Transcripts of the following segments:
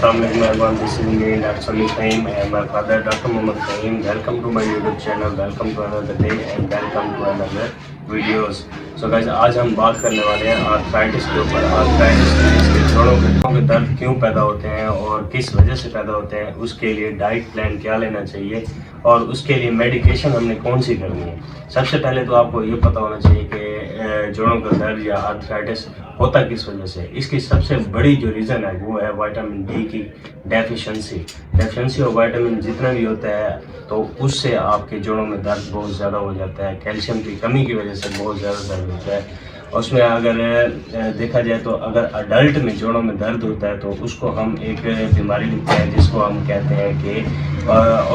Assalamualaikum everyone, this is me, Dr. Fahim, and my father, Dr. Muhammad Fahim. Welcome to my YouTube channel, welcome to another day and welcome to another videos. So guys, आज हम बात करने वाले हैं arthritis के ऊपर। Arthritis के जोड़ों के दर्द क्यों पैदा होते हैं और किस वजह से पैदा होते हैं, उसके लिए डाइट प्लान क्या लेना चाहिए और उसके लिए मेडिकेशन हमने कौन सी करनी है। सबसे पहले तो आपको ये पता होना चाहिए कि जोड़ों का दर्द या आर्थराइटिस होता किस वजह से। इसकी सबसे बड़ी जो रीज़न है वो है विटामिन डी की डेफिशिएंसी ऑफ विटामिन जितना भी होता है तो उससे आपके जोड़ों में दर्द बहुत ज़्यादा हो जाता है। कैल्शियम की कमी की वजह से बहुत ज़्यादा दर्द होता है। उसमें अगर देखा जाए तो अगर अडल्ट में जोड़ों में दर्द होता है तो उसको हम एक बीमारी लिखते हैं जिसको हम कहते हैं कि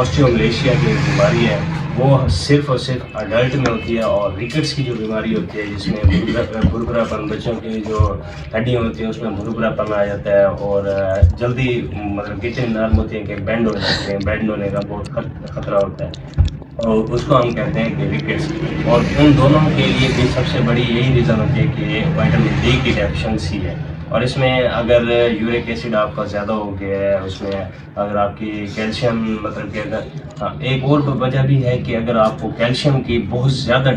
ऑस्टियोमलेशिया की बीमारी है। वो सिर्फ और सिर्फ अडल्ट में होती है। और रिकेट्स की जो बीमारी होती है जिसमें भुरभुरापन, बच्चों की जो हड्डियाँ होती हैं उसमें भुरभुरापन आ जाता है और जल्दी मतलब कितनी नर्म होती है कि बेंड हो जाते हैं, बेंड होने का बहुत खतरा होता है और उसको हम कहते हैं कि रिकेट्स। और उन दोनों के लिए भी सबसे बड़ी यही रीज़न होती है कि विटामिन डी की डेफिशिएंसी है। और इसमें अगर यूरिक एसिड आपका ज़्यादा हो गया है, उसमें अगर आपकी कैल्शियम मतलब कि अगर एक और वजह भी है कि अगर आपको कैल्शियम की बहुत ज़्यादा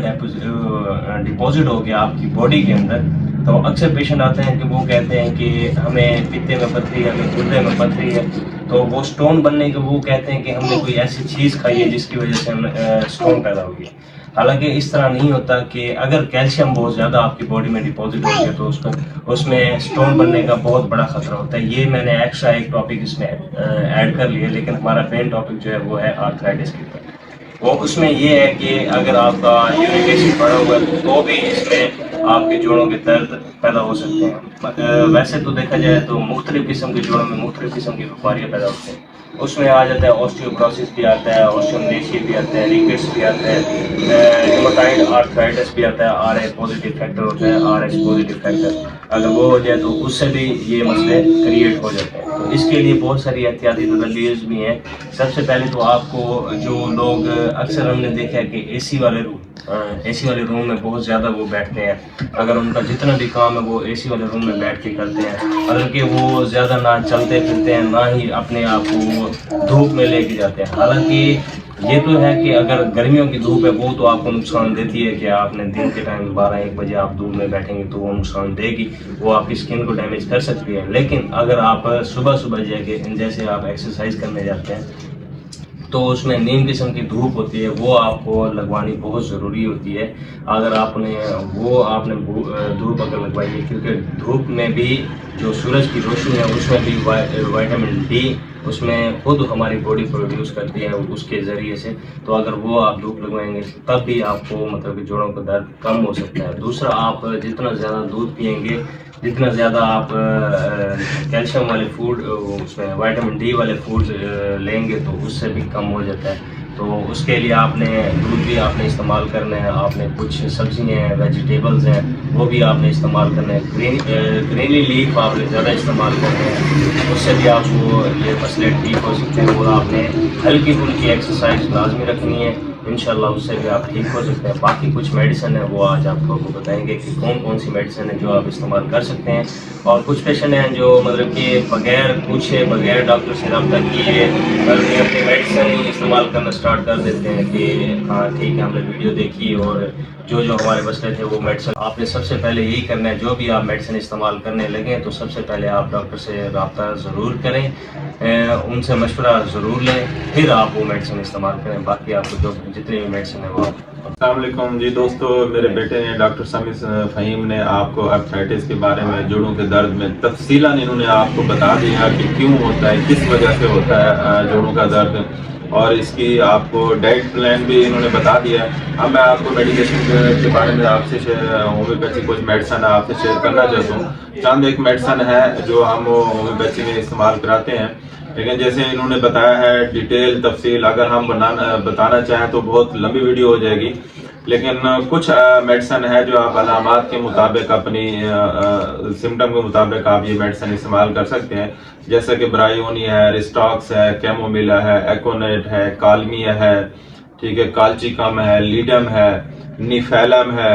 डिपॉजिट हो गया आपकी बॉडी के अंदर तो अक्सर पेशेंट आते हैं कि वो कहते हैं कि हमें पित्ते में पथरी है, हमें गुर्दे में पथरी है। तो वो स्टोन बनने के वो कहते हैं कि हमने कोई ऐसी चीज़ खाई है जिसकी वजह से हम स्टोन पैदा हो गया। हालांकि इस तरह नहीं होता कि अगर कैल्शियम बहुत ज़्यादा आपकी बॉडी में डिपॉजिट हो गया तो उसमें स्टोन बनने का बहुत बड़ा खतरा होता है। ये मैंने एक्स्ट्रा एक टॉपिक इसमें ऐड कर लिया, लेकिन हमारा मेन टॉपिक जो है वो है आर्थराइटिस के ऊपर। वो उसमें ये है कि अगर आपका यूरिक एसिड बढ़ा हुआ है तो भी इसमें आपके जोड़ों के दर्द पैदा हो सकते हैं। वैसे तो देखा जाए तो मुख्तलिफ किस्म के जोड़ों में मुख्तलिफ किस्म की बीमारियाँ पैदा होती हैं। उसमें आ जाता है ऑस्टियोपोरोसिस भी आता है, ऑस्टियोमलेशिया भी आता है, रिकेट्स भी आता है, रूमेटॉइड आर्थराइटिस भी आता है। आरए पॉजिटिव फैक्टर होता है, आरएच पॉजिटिव फैक्टर अगर वो हो जाए तो उससे भी ये मसले क्रिएट हो जाते हैं। तो इसके लिए बहुत सारी एहतियाती तदबीर भी हैं। सबसे पहले तो आपको जो लोग अक्सर हमने देखा है कि एसी वाले रूम में बहुत ज़्यादा वो बैठते हैं। अगर उनका जितना भी काम है वो एसी वाले रूम में बैठ के करते हैं, हालांकि वो ज़्यादा ना चलते फिरते हैं ना ही अपने आप को धूप में लेके जाते हैं। हालांकि ये तो है कि अगर गर्मियों की धूप है वो तो आपको नुकसान देती है कि आपने दिन के टाइम 12-1 बजे आप धूप में बैठेंगे तो वो नुकसान देगी, वो आपकी स्किन को डैमेज कर सकती है। लेकिन अगर आप सुबह जैसे आप एक्सरसाइज करने जाते हैं तो उसमें नीम किस्म की धूप होती है, वो आपको लगवानी बहुत ज़रूरी होती है। अगर आपने धूप अगर लगवाई है, क्योंकि धूप में भी जो सूरज की रोशनी है उसमें भी विटामिन डी उसमें खुद हमारी बॉडी प्रोड्यूस करती है उसके ज़रिए से। तो अगर वो आप धूप लगवाएंगे तब भी आपको मतलब कि जोड़ों का दर्द कम हो सकता है। दूसरा, आप जितना ज़्यादा दूध पिएंगे, जितना ज़्यादा आप कैल्शियम वाले फूड उसमें विटामिन डी वाले फूड लेंगे तो उससे भी कम हो जाता है। तो उसके लिए आपने दूध भी आपने इस्तेमाल करना है, आपने कुछ सब्जियाँ हैं, वेजिटेबल्स हैं, वो भी आपने इस्तेमाल करना है। ग्रीनरी लीफ आपने ज़्यादा इस्तेमाल करना है, उससे भी आपको ये मसले ठीक हो सकते हैं। और आपने हल्की फुल्की एक्सरसाइज लाजमी रखनी है, इंशाल्लाह उससे भी आप ठीक हो सकते हैं। बाकी कुछ मेडिसिन है वो आज आपको बताएंगे कि कौन कौन सी मेडिसिन है जो आप इस्तेमाल कर सकते हैं। और कुछ पेशेंट हैं जो मतलब कि बगैर पूछे, बगैर डॉक्टर से रब्ता किए अपनी मेडिसिन ही इस्तेमाल करना स्टार्ट कर देते हैं कि हाँ ठीक है हमने वीडियो देखी और जो हमारे मसले थे वो मेडिसिन। आपने सबसे पहले यही करना है, जो भी आप मेडिसिन इस्तेमाल करने लगे तो सबसे पहले आप डॉक्टर से रब्ता ज़रूर करें, उनसे मशवरा ज़रूर लें, फिर आप वो मेडिसिन इस्तेमाल करें। बाकी आपको जो जितनी भी मेडिसिन है वो। अस्सलाम वालेकुम जी दोस्तों, मेरे बेटे ने डॉक्टर समीर फ़हीम ने आपको आर्थराइटिस के बारे में, जोड़ों के दर्द में तफसीलन इन्होंने आपको बता दिया कि क्यों होता है, किस वजह से होता है जोड़ों का दर्द, और इसकी आपको डाइट प्लान भी इन्होंने बता दिया। अब मैं आपको मेडिकेशन के बारे में आपसे होम्योपैथी कुछ मेडिसिन आपसे शेयर करना चाहता हूँ। चंद एक मेडिसिन है जो हम होम्योपैथी में इस्तेमाल कराते हैं, लेकिन जैसे इन्होंने बताया है डिटेल तफसील अगर हम बताना चाहें तो बहुत लंबी वीडियो हो जाएगी। लेकिन कुछ मेडिसिन है जो आप अलामात के मुताबिक अपनी सिम्टम के मुताबिक आप ये मेडिसिन इस्तेमाल कर सकते हैं, जैसे कि ब्रायोनिया है, रिस्टॉक्स है, कैमोमिला है, एकोनेट है, कालमिया है, ठीक है, काल्चिकम है, लीडम है, निफेलम है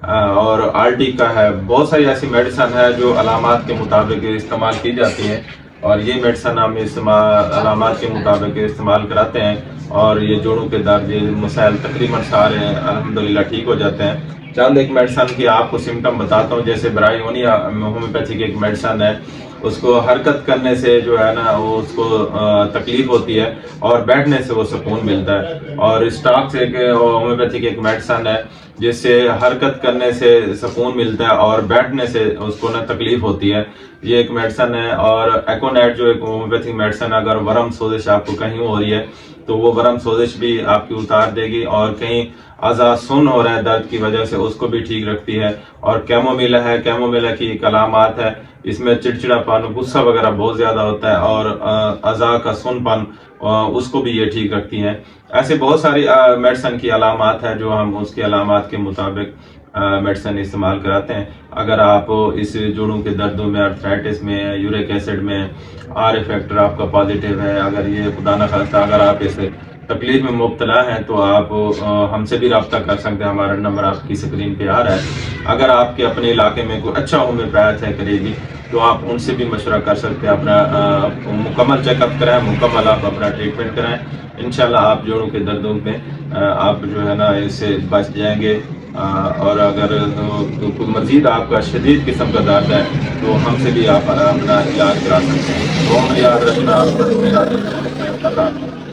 और आर्टिका है। बहुत सारी ऐसी मेडिसिन है जो अलामात के मुताबिक इस्तेमाल की जाती है اور یہ میڈیسن ہم علامات کے مطابق استعمال کراتے ہیں اور یہ جوڑوں کے درد یہ مسائل تقریباً سارے الحمدللہ ٹھیک ہو جاتے ہیں۔ چند ایک میڈیسن کی آپ کو سمٹم بتاتا ہوں، جیسے برائیونیا ہومیوپیتھی کی ایک میڈیسن ہے، اس کو حرکت کرنے سے جو ہے نا وہ اس کو تکلیف ہوتی ہے اور بیٹھنے سے وہ سکون ملتا ہے۔ اور اسٹاکس ایک ہومیوپیتھی کی ایک میڈیسن ہے جس سے حرکت کرنے سے سکون ملتا ہے اور بیٹھنے سے اس کو نا تکلیف ہوتی ہے، یہ ایک میڈیسن ہے۔ اور ایکونیٹ جو ایک ہومیوپیتھی میڈیسن ہے، اگر ورم سوزش آپ کو کہیں ہو رہی ہے تو وہ ورم سوزش بھی آپ کی اتار دے گی، اور کہیں اعضاء سن ہو رہا ہے درد کی وجہ سے اس کو بھی ٹھیک رکھتی ہے۔ اور کیمومیلا ہے، کیمومیلا کی ایک علامات ہے، اس میں چڑچڑا پن، غصہ وغیرہ بہت زیادہ ہوتا ہے، اور اعضاء کا سن پن اس کو بھی یہ ٹھیک رکھتی ہیں۔ ایسے بہت ساری میڈیسن کی علامات ہے جو ہم اس کی علامات کے مطابق میڈیسن استعمال کراتے ہیں۔ اگر آپ اس جوڑوں کے دردوں میں، آرتھرائٹس میں، یورک ایسڈ میں آر فیکٹر آپ کا پازیٹیو ہے، اگر یہ خدا نہ خواستہ اگر آپ اس تکلیف میں مبتلا ہیں تو آپ ہم سے بھی رابطہ کر سکتے ہیں، ہمارا نمبر آپ کی اسکرین پہ آ رہا ہے۔ اگر آپ کے اپنے علاقے میں کوئی اچھا ہومیوپیتھ ہے قریبی تو آپ ان سے بھی مشورہ کر سکتے ہیں، اپنا مکمل چیک اپ کرائیں، مکمل آپ اپنا ٹریٹمنٹ کرائیں، انشاءاللہ آپ جوڑوں کے دردوں میں آپ جو ہے نا اس سے بچ جائیں گے۔ اور اگر کوئی مزید آپ کا شدید قسم کا درد ہے تو ہم سے بھی آپ اپنا علاج کرا سکتے ہیں۔ وہ یاد رکھنا آپ